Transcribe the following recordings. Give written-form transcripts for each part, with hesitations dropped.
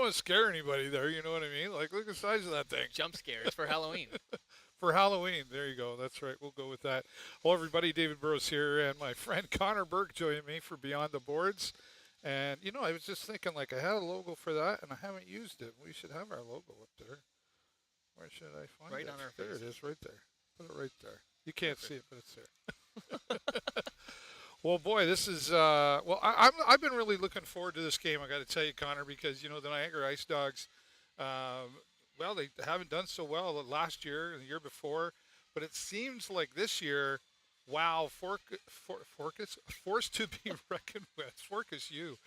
want to scare anybody there. You know what I mean? Like, look at the size of that thing. Jump scares for Halloween. For Halloween. There you go. That's right. We'll go with that. Well, everybody, David Burrows here, and my friend Connor Burke joining me for Beyond the Boards. And, you know, I was just thinking, like, I had a logo for that, and I haven't used it. We should have our logo up there. Where should I find it? Right on our There faces. it is, right there. Put it right there. You can't see it, but it's there. Well, boy, this is I've been really looking forward to this game. I got to tell you, Connor, because you know the Niagara Ice Dogs. Well, they haven't done so well last year and the year before, but it seems like this year, wow, force to be reckoned with. Fork is you,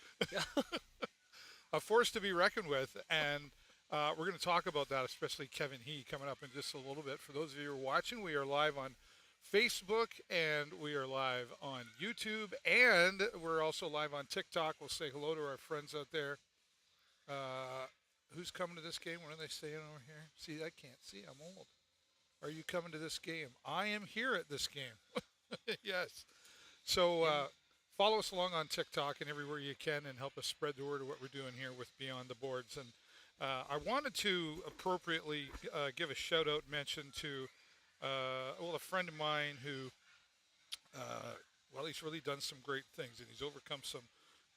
a force to be reckoned with, and we're going to talk about that, especially Kevin He coming up in just a little bit. For those of you who are watching, we are live on Facebook, and we are live on YouTube, and we're also live on TikTok. We'll say hello to our friends out there. Who's coming to this game? What are they saying over here? See, I can't see. I'm old. Are you coming to this game? I am here at this game. Yes. So follow us along on TikTok and everywhere you can, and help us spread the word of what we're doing here with Beyond the Boards. And I wanted to appropriately give a shout-out mention to a friend of mine who, he's really done some great things, and he's overcome some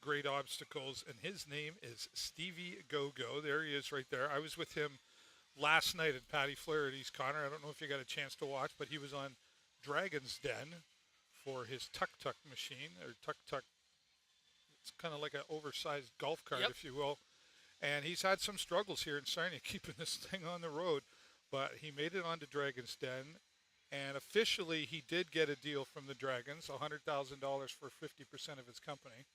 great obstacles, and his name is Stevie Go Go. There he is right there. I was with him last night at Patty Flaherty's. Connor, I don't know if you got a chance to watch, but he was on Dragon's Den for his tuk-tuk machine, or tuk-tuk. It's kind of like an oversized golf cart, if you will. And he's had some struggles here in Sarnia keeping this thing on the road. But he made it onto Dragon's Den, and officially he did get a deal from the Dragons, $100,000 for 50% of his company.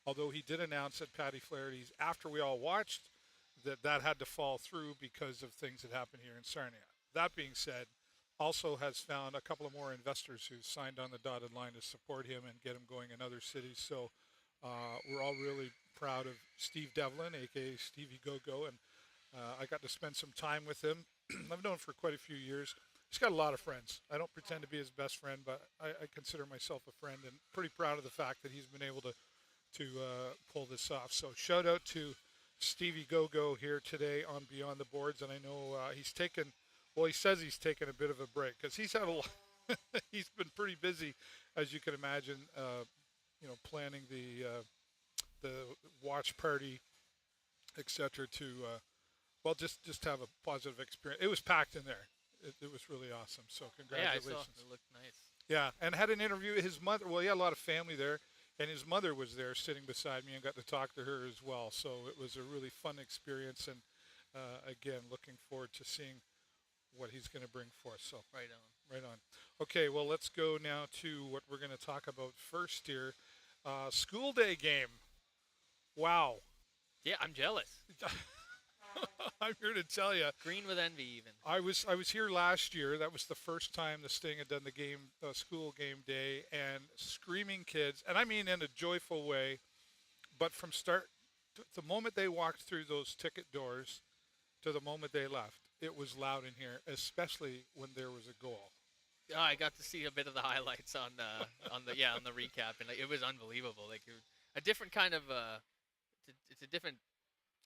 Although he did announce at Patty Flaherty's, after we all watched, that had to fall through because of things that happened here in Sarnia. That being said, also has found a couple of more investors who signed on the dotted line to support him and get him going in other cities. So we're all really proud of Steve Devlin, a.k.a. Stevie Go Go, and I got to spend some time with him. I've known him for quite a few years. He's got a lot of friends. I don't pretend to be his best friend, but I consider myself a friend, and pretty proud of the fact that he's been able to pull this off. So shout out to Stevie Go Go here today on Beyond the Boards, and I know he's taken, well, he says he's taken a bit of a break because he's had a lot. He's been pretty busy, as you can imagine. Planning the watch party, etc. To just have a positive experience. It was packed in there. It was really awesome. So congratulations. Yeah, I saw. It looked nice. Yeah, and had an interview. His mother. Well, he had a lot of family there, and his mother was there sitting beside me, and got to talk to her as well. So it was a really fun experience, and again, looking forward to seeing what he's going to bring for us. So right on. Right on. Okay, well, let's go now to what we're going to talk about first here. School day game. Wow. Yeah, I'm jealous. I'm here to tell you. Green with envy, even. I was here last year. That was the first time the Sting had done the game, school game day, and screaming kids, and I mean in a joyful way. But from start, the moment they walked through those ticket doors, to the moment they left, it was loud in here, especially when there was a goal. Oh, I got to see a bit of the highlights on the recap, and it was unbelievable. Like a different kind of it's a different.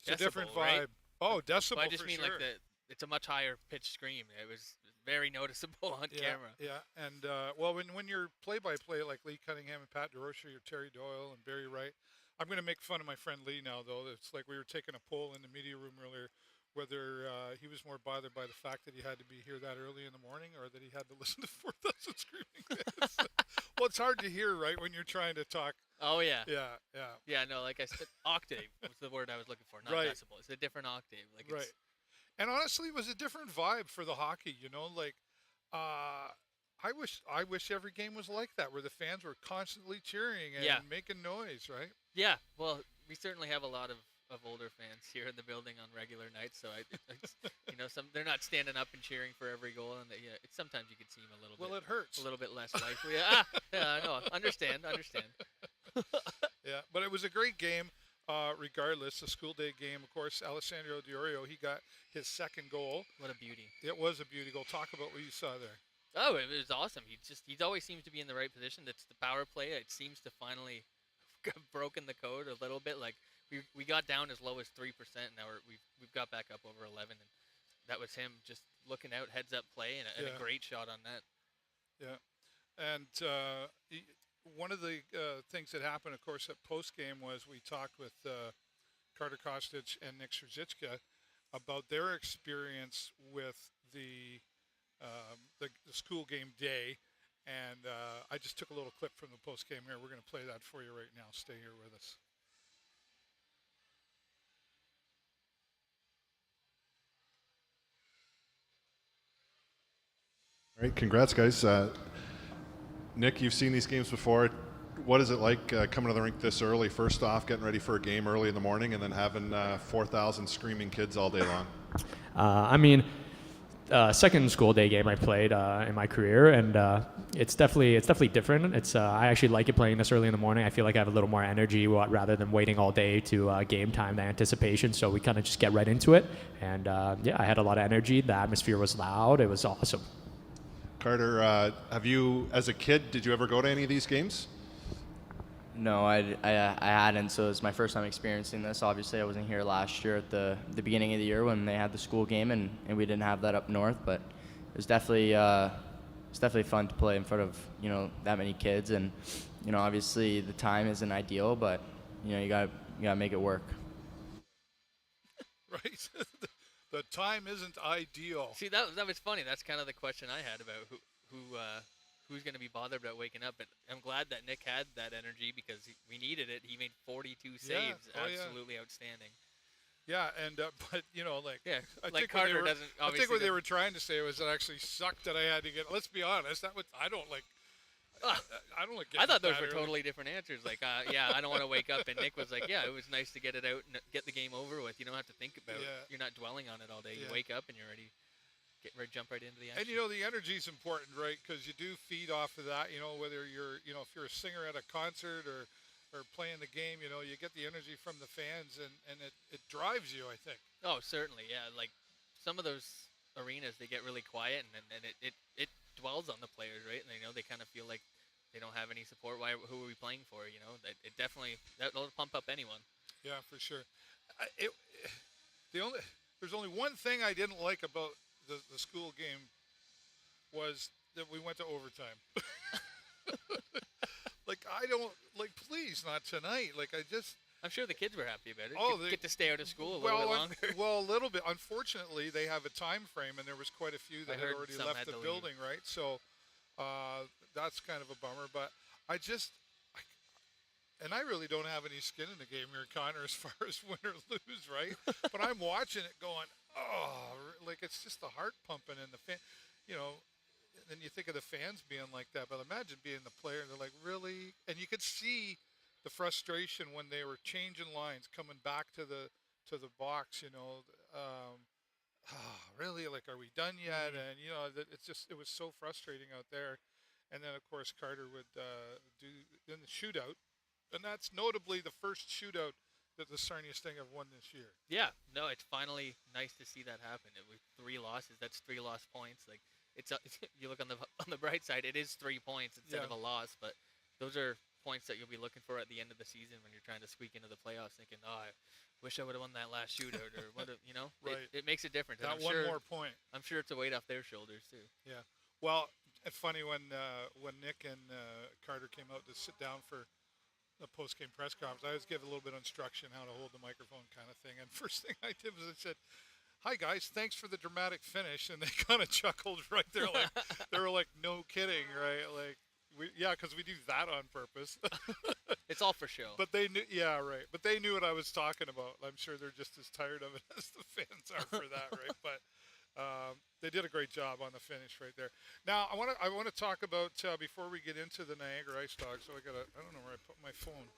It's a different vibe. Right? Oh, decibel. But I just for mean sure. like it's a much higher pitched scream. It was very noticeable on camera. Yeah, and when you're play-by-play like Lee Cunningham and Pat DeRocher, or Terry Doyle and Barry Wright, I'm going to make fun of my friend Lee now, though. It's like we were taking a poll in the media room earlier, whether he was more bothered by the fact that he had to be here that early in the morning, or that he had to listen to 4,000 screaming kids. Well, it's hard to hear, right, when you're trying to talk. Oh, yeah. Yeah. Yeah, no, like I said, octave was the word I was looking for, not decibel. It's a different octave. Like right. And honestly, it was a different vibe for the hockey, like I wish every game was like that, where the fans were constantly cheering and making noise, right? Yeah, well, we certainly have a lot of older fans here in the building on regular nights, so they're not standing up and cheering for every goal, and sometimes you could seem a little bit. Well, it hurts. A little bit less lively. No, understand. Yeah, but it was a great game. Regardless, the school day game, of course, Alessandro Di Iorio, he got his second goal. What a beauty! It was a beauty goal. Talk about what you saw there. Oh, it was awesome. He always seems to be in the right position. That's the power play. It seems to finally have broken the code a little bit. Like we got down as low as 3%. Now we've got back up over 11, and that was him just looking out, heads up play, and a great shot on that. Yeah, and one of the things that happened, of course, at post game was we talked with Carter Kostuch and Nick Surzycia about their experience with the school game day, and I just took a little clip from the post game here. We're going to play that for you right now. Stay here with us. All right, congrats, guys. Nick, you've seen these games before. What is it like coming to the rink this early? First off, getting ready for a game early in the morning, and then having 4,000 screaming kids all day long. Second school day game I played in my career, and it's definitely different. I actually like it playing this early in the morning. I feel like I have a little more energy rather than waiting all day to game time, the anticipation. So we kind of just get right into it, and I had a lot of energy. The atmosphere was loud. It was awesome. Carter, have you, as a kid, did you ever go to any of these games? No, I hadn't, so it was my first time experiencing this. Obviously, I wasn't here last year at the beginning of the year when they had the school game, and we didn't have that up north. But it was definitely fun to play in front of that many kids, and obviously the time isn't ideal, but you gotta make it work. Right. The time isn't ideal. See, that was funny. That's kind of the question I had about who's going to be bothered about waking up. But I'm glad that Nick had that energy because we needed it. He made 42 saves, absolutely outstanding. Yeah, and but I think Carter doesn't. I think what they were trying to say was it actually sucked that I had to get. Let's be honest, I don't like. I don't like. I thought those were early. totally different answers. Like, I don't want to wake up. And Nick was like, yeah, it was nice to get it out and get the game over with. You don't have to think about it. You're not dwelling on it all day. You wake up and you're ready. Jump right into the action. And the energy is important, right? Because you do feed off of that. Whether you're, if you're a singer at a concert or playing the game, you get the energy from the fans, and it drives you, I think. Oh, certainly, yeah. Like some of those arenas, they get really quiet, and it dwells on the players, right? And they kind of feel like they don't have any support. Who are we playing for? It definitely that'll pump up anyone. Yeah, for sure. There's only one thing I didn't like about the school game was that we went to overtime. Please, not tonight. I'm sure the kids were happy about it. They get to stay out of school a little bit longer. Well, a little bit. Unfortunately, they have a time frame, and there was quite a few that had already left the building, right? So that's kind of a bummer. But and I really don't have any skin in the game here, Connor, as far as win or lose, right? But I'm watching it going, it's just the heart pumping and the fan, and then you think of the fans being like that. But imagine being the player, and they're like, really? And you could see the frustration when they were changing lines, coming back to the box, really? Are we done yet? And, it was so frustrating out there. And then, of course, Carter would do in the shootout. And that's notably the first shootout that the Sarnia Sting have won this year. Yeah, no, it's finally nice to see that happen. It was 3 losses. That's 3 lost points. You look on the bright side, it is 3 points instead of a loss. But those are points that you'll be looking for at the end of the season when you're trying to squeak into the playoffs, thinking, I wish I would have won that last shootout, or Right. It makes a difference. That one more point. I'm sure it's a weight off their shoulders too. Yeah. Well, it's funny when Nick and Carter came out to sit down for the post-game press conference, I always give a little bit of instruction how to hold the microphone kind of thing. And first thing I did was I said, "Hi guys, thanks for the dramatic finish." And they kind of chuckled right there, they were like, "No kidding, right?" Because we do that on purpose. It's all for show. But they knew, right. But they knew what I was talking about. I'm sure they're just as tired of it as the fans are for that, right? But they did a great job on the finish right there. Now I want to talk about before we get into the Niagara Ice Dogs. So I don't know where I put my phone.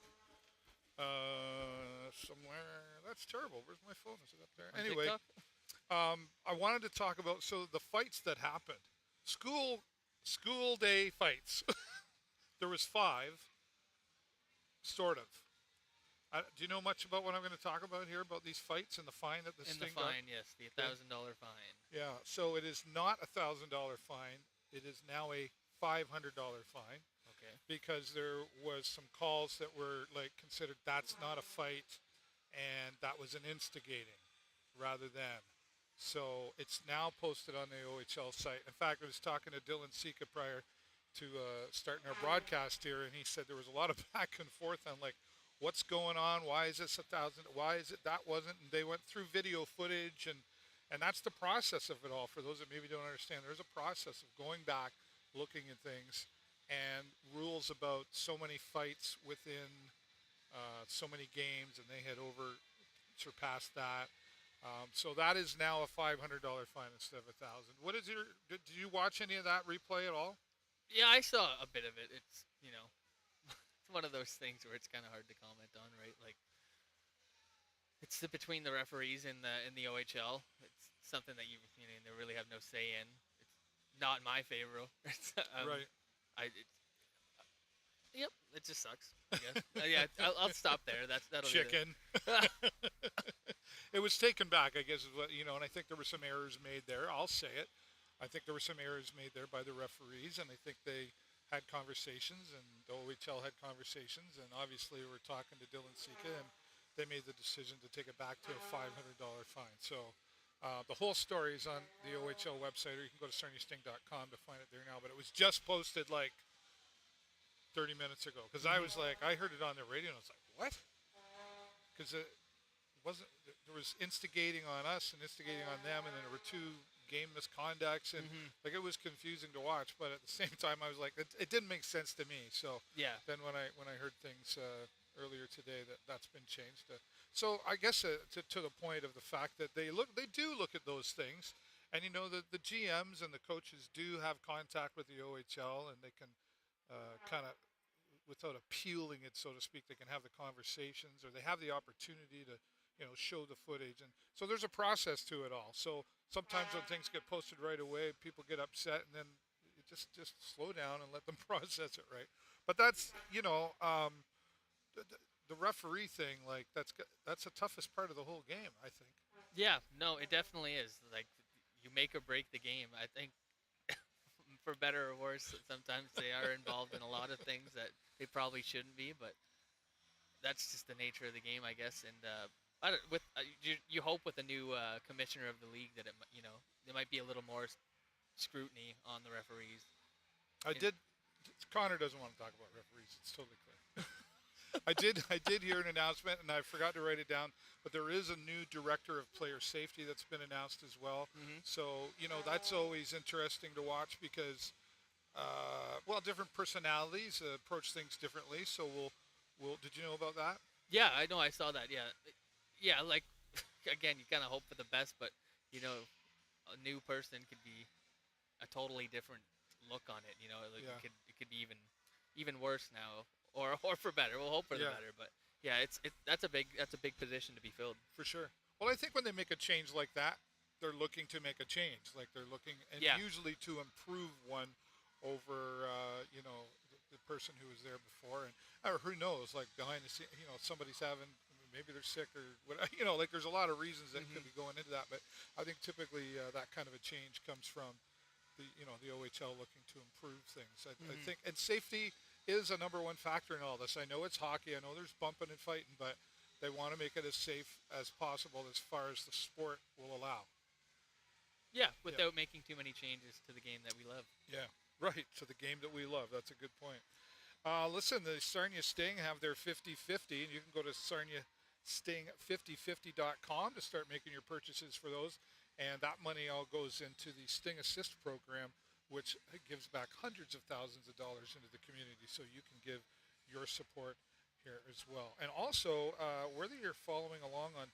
Somewhere. That's terrible. Where's my phone? Is it up there? Anyway, I wanted to talk about the fights that happened. School day fights. There was 5, sort of. Do you know much about what I'm going to talk about here, about these fights and the fine that the Sting got? Fine, yes, the $1,000 fine. Yeah, so it is not a $1,000 fine. It is now a $500 fine. Okay. Because there was some calls that were considered that's not a fight, and that was an instigating rather than. So it's now posted on the OHL site. In fact, I was talking to Dylan Sika prior to starting our broadcast here, and he said there was a lot of back and forth on like what's going on, why is this 1,000, why is it that wasn't, and they went through video footage, and that's the process of it all. For those that maybe don't understand, there's a process of going back, looking at things, and rules about so many fights within so many games, and they had surpassed that. So that is now a $500 fine instead of 1,000. What is your? Did you watch any of that replay at all? Yeah, I saw a bit of it. It's it's one of those things where it's kind of hard to comment on, right? Like it's between the referees in the OHL. It's something that they really have no say in. It's not in my favor. Right. Yep, it just sucks. I guess. Yeah, I'll stop there. That'll Chicken. It was taken back, I guess, is what and I think there were some errors made there. I'll say it. I think there were some errors made there by the referees, and I think they had conversations, and the OHL had conversations, and obviously we're talking to Dylan Sika, and they made the decision to take it back to a $500 fine. So the whole story is on the OHL website, or you can go to sarniasting.com to find it there now. But it was just posted like 30 minutes ago, because I was like, I heard it on the radio, and I was like, what? Because it wasn't. There was instigating on us and instigating on them, and then there were two game misconducts, and like it was confusing to watch. But at the same time, I was like, it didn't make sense to me. So Yeah. then when I heard things earlier today that's been changed. So I guess to the point of the fact that they do look at those things, and the GMs and the coaches do have contact with the OHL, and they can kind of, without appealing it, so to speak, they can have the conversations, or they have the opportunity to show the footage. And so there's a process to it all. So sometimes when things get posted right away, people get upset, and then you just slow down and let them process it, right? But that's the referee thing, like that's the toughest part of the whole game, I think. Yeah, no, it definitely is. Like, you make or break the game. I think, for better or worse, sometimes they are involved in a lot of things that they probably shouldn't be, but that's just the nature of the game, I guess. And you hope with the new commissioner of the league that there might be a little more scrutiny on the referees. Connor doesn't want to talk about referees. It's totally clear. I did hear an announcement, and I forgot to write it down, but there is a new director of player safety that's been announced as well. So, that's always interesting to watch, because, different personalities approach things differently. So did you know about that? Yeah, I know. I saw that. Yeah. Like, again, you kind of hope for the best, but, a new person could be a totally different look on it. It could be even worse now. Or for better. We'll hope for the better. But yeah, that's a big position to be filled. For sure. Well, I think when they make a change like that, they're looking to make a change. Like they're looking, and usually to improve one over the person who was there before, or who knows, like behind the scenes, somebody's having, maybe they're sick or whatever. Like there's a lot of reasons that could be going into that. But I think typically that kind of a change comes from the OHL looking to improve things. I think, and safety is a number one factor in all this. I know it's hockey. I know there's bumping and fighting, but they want to make it as safe as possible as far as the sport will allow. Yeah, without making too many changes to the game that we love. Yeah, right, to the game that we love. That's a good point. Listen, the Sarnia Sting have their 50/50, and you can go to sarniasting5050.com to start making your purchases for those. And that money all goes into the Sting Assist program, which gives back hundreds of thousands of dollars into the community, so you can give your support here as well. And also, whether you're following along on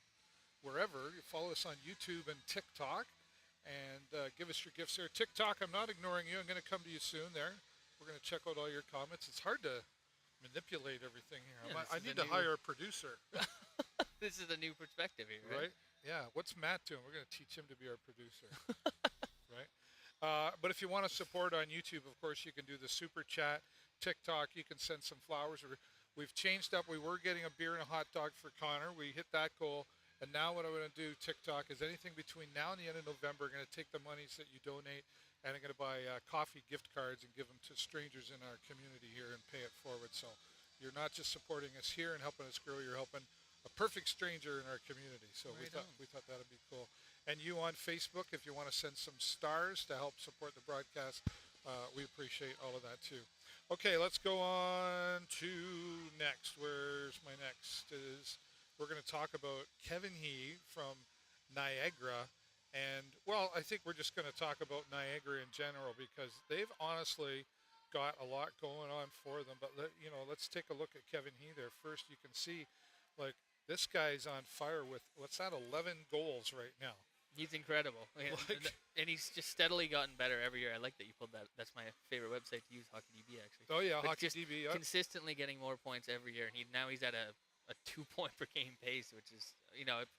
wherever, you follow us on YouTube and TikTok, and give us your gifts there. TikTok, I'm not ignoring you. I'm going to come to you soon there. We're going to check out all your comments. It's hard to manipulate everything here. Yeah, I need to hire a producer. This is a new perspective here, right? Yeah. What's Matt doing? We're going to teach him to be our producer. Right? But if you want to support on YouTube, of course, you can do the super chat. TikTok, you can send some flowers. We've changed up. We were getting a beer and a hot dog for Connor. We hit that goal. And now what I'm going to do, TikTok, is anything between now and the end of November, I'm going to take the monies that you donate, and I'm going to buy coffee gift cards and give them to strangers in our community here and pay it forward. So you're not just supporting us here and helping us grow, you're helping a perfect stranger in our community. So Right on. we thought that'd be cool. And you on Facebook, if you want to send some stars to help support the broadcast, we appreciate all of that too. Okay, let's go on to next. Where's my next? We're going to talk about Kevin He from Niagara. And, well, I think we're just going to talk about Niagara in general because they've honestly got a lot going on for them. But, let's take a look at Kevin He there. First, you can see, like, this guy's on fire with, what's that, 11 goals right now. He's incredible. And he's just steadily gotten better every year. I like that you pulled that. That's my favorite website to use, HockeyDB, actually. Oh, yeah, But just HockeyDB. Yep. consistently getting more points every year. And now he's at a 2-point per game pace, which is,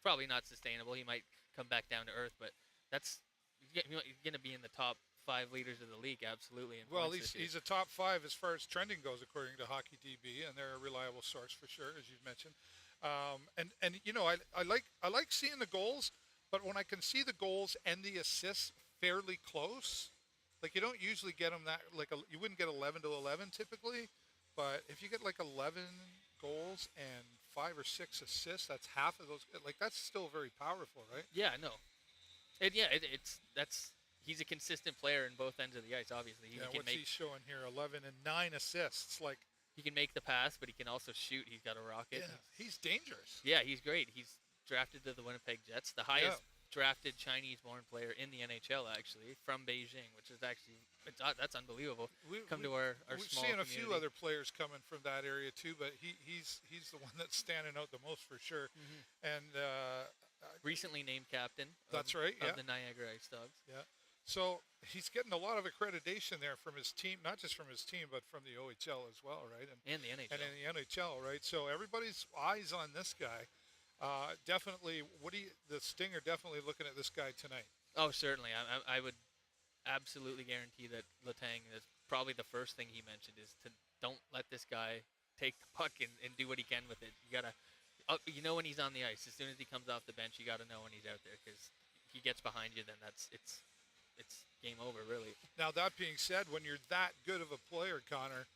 probably not sustainable. He might come back down to earth, but he's going to be in the top 5 leaders of the league, absolutely. Well, he's a top 5 as far as trending goes, according to HockeyDB, and they're a reliable source for sure, as you've mentioned. I like seeing the goals, but when I can see the goals and the assists fairly close, like you don't usually get them that you wouldn't get 11 to 11 typically, but if you get like 11 goals and 5 or 6 assists, that's half of those. Like that's still very powerful, right? Yeah, no. He's a consistent player in both ends of the ice. Obviously, he's showing here? 11 and 9 assists. Like he can make the pass, but he can also shoot. He's got a rocket. Yeah, he's dangerous. Yeah, he's great. He's drafted to the Winnipeg Jets, the highest drafted Chinese-born player in the NHL, actually, from Beijing, which is actually that's unbelievable. We've seen a few other players coming from that area too, but he's the one that's standing out the most for sure. Mm-hmm. And recently named captain. That's right. Of the Niagara Ice Dogs. Yeah. So he's getting a lot of accreditation there from his team, not just from his team, but from the OHL as well, right? And the NHL. And in the NHL, right? So everybody's eyes on this guy. Definitely, the Stinger definitely looking at this guy tonight. Oh, certainly. I would absolutely guarantee that Letang is probably the first thing he mentioned is to don't let this guy take the puck and do what he can with it. You gotta, when he's on the ice, as soon as he comes off the bench, you got to know when he's out there because he gets behind you, then it's game over, really. Now, that being said, when you're that good of a player, Connor,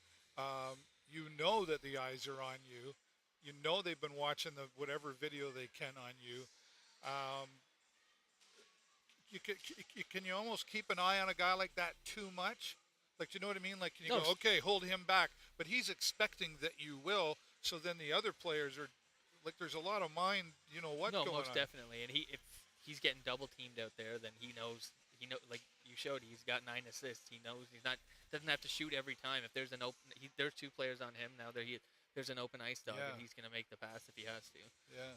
you know that the eyes are on you. You know they've been watching whatever video they can on you. Can you almost keep an eye on a guy like that too much? Like, you know what I mean? Like, can you go, okay, hold him back. But he's expecting that you will, so then the other players are, like, there's a lot of mind, going on. No, most definitely. And if he's getting double-teamed out there, then he knows, like you showed, he's got 9 assists. He knows doesn't have to shoot every time. If there's there's 2 players on him, now there's an open ice dog, and he's going to make the pass if he has to. Yeah.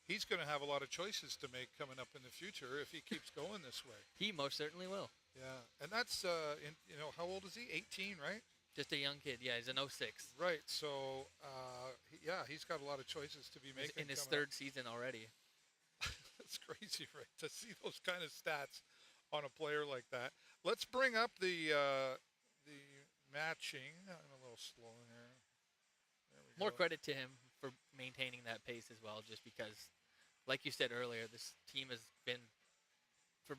He's going to have a lot of choices to make coming up in the future if he keeps going this way. He most certainly will. Yeah. And that's, how old is he? 18, right? Just a young kid. Yeah, he's an 06. Right. So, he's got a lot of choices to be making. In his 3rd season already. That's crazy, right? To see those kind of stats on a player like that. Let's bring up the matching. I'm a little slow in here. More credit to him for maintaining that pace as well, just because, like you said earlier, this team has been, for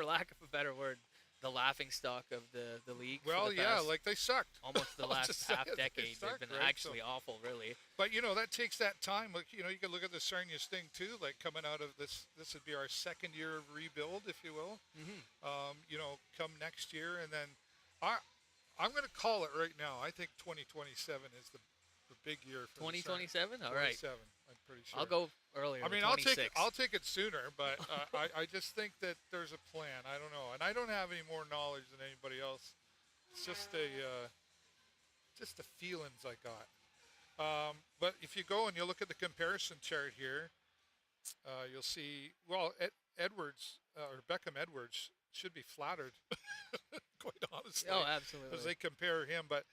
lack of a better word, the laughing stock of the league. Well, like they sucked. Almost the last half decade. They've been actually awful, really. But, that takes that time. Like, you can look at the Sarnia Sting, too, like coming out of this would be our 2nd year of rebuild, if you will. Mm-hmm. Come next year. And then I'm going to call it right now. I think 2027 is the big year for 2027. All right, 27. I'm pretty sure. I'll go earlier. I mean, I'll take it sooner, but I just think that there's a plan. I don't know, and I don't have any more knowledge than anybody else. It's just the feelings I got. But if you go and you look at the comparison chart here, you'll see. Well, Edwards or Beckham Edwards should be flattered, quite honestly. Oh, absolutely. As they compare him, but.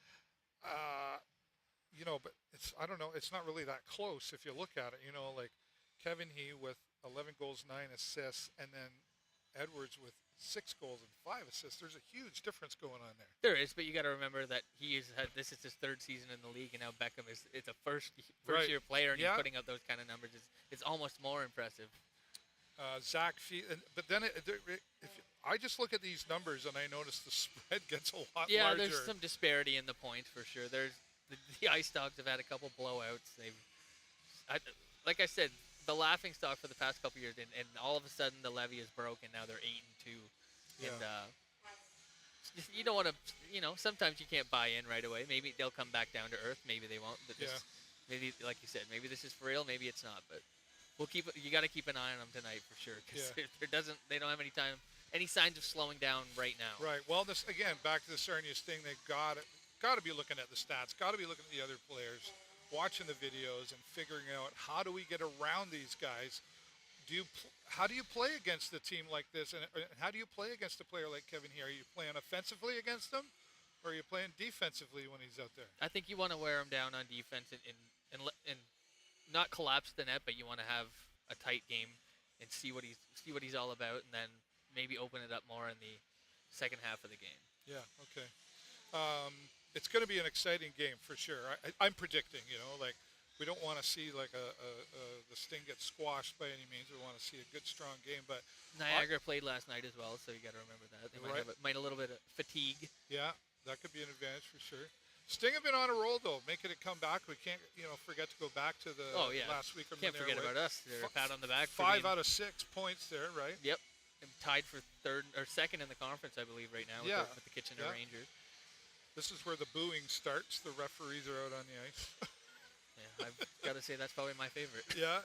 But I don't know. It's not really that close if you look at it. Like Kevin He with 11 goals, 9 assists, and then Edwards with 6 goals and 5 assists. There's a huge difference going on there. There is, but you got to remember that this is his 3rd season in the league, and now Beckham it's a first year player, and he's putting up those kind of numbers. It's almost more impressive. Zach, but then I just look at these numbers and I notice the spread gets a lot larger. Yeah, there's some disparity in the points for sure. The Ice Dogs have had a couple blowouts. like I said, the laughing stock for the past couple years, and all of a sudden the levee is broken. Now they're 8-2, Yeah. and you don't want to. Sometimes you can't buy in right away. Maybe they'll come back down to earth. Maybe they won't. But maybe, like you said, maybe this is for real. Maybe it's not. But we'll keep. You got to keep an eye on them tonight for sure, because they don't have any signs of slowing down right now. Right. Well, this again, back to the Sarnia Sting. They got to be looking at the stats. Got to be looking at the other players, watching the videos, and figuring out how do we get around these guys. How do you play against a team like this, and how do you play against a player like Kevin here? Are you playing offensively against him, or are you playing defensively when he's out there? I think you want to wear him down on defense and not collapse the net, but you want to have a tight game and see what he's all about, and then maybe open it up more in the second half of the game. Yeah. Okay. It's going to be an exciting game for sure. I'm predicting. We don't want to see like the Sting get squashed by any means. We want to see a good, strong game. But Niagara played last night as well, so you got to remember that. They might have a little bit of fatigue. Yeah, that could be an advantage for sure. Sting have been on a roll though, making it come back. We can't, forget to go back to the last week. Can't forget about us. They're a pat on the back. 5 out of 6 points there, right? Yep. And tied for third or second in the conference, I believe, right now with the Kitchener Rangers. This is where the booing starts. The referees are out on the ice. Yeah, I've got to say that's probably my favorite. Yeah.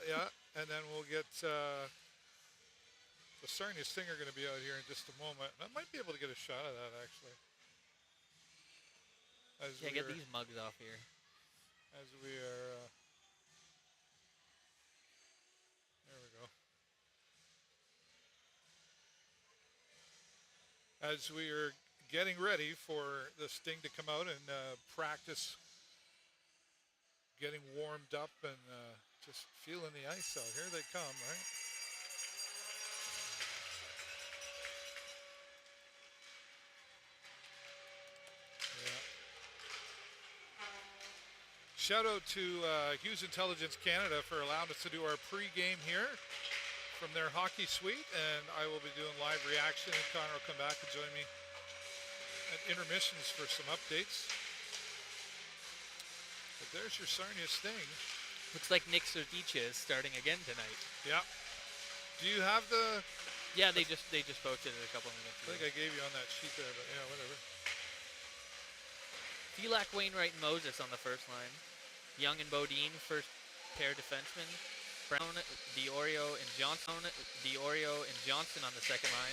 And then we'll get the Sarnia Sting are going to be out here in just a moment. I might be able to get a shot of that, actually. Get these mugs off here. As we are... there we go. As we are getting ready for the Sting to come out and practice getting warmed up and just feeling the ice out. Here they come, right? Yeah. Shout out to Hughes Intelligence Canada for allowing us to do our pre-game here from their hockey suite, and I will be doing live reaction, and Connor will come back and join me at intermissions for some updates. But there's your Sarnia Sting. Looks like Nick Surzycia is starting again tonight. Yeah. Do you have the... Yeah, they just posted it a couple minutes ago. I think I gave you on that sheet there, but yeah, whatever. Felak, Wainwright, and Moses on the first line. Young and Bodine, first pair defensemen. Brown, Di Iorio, and Johnson on the second line.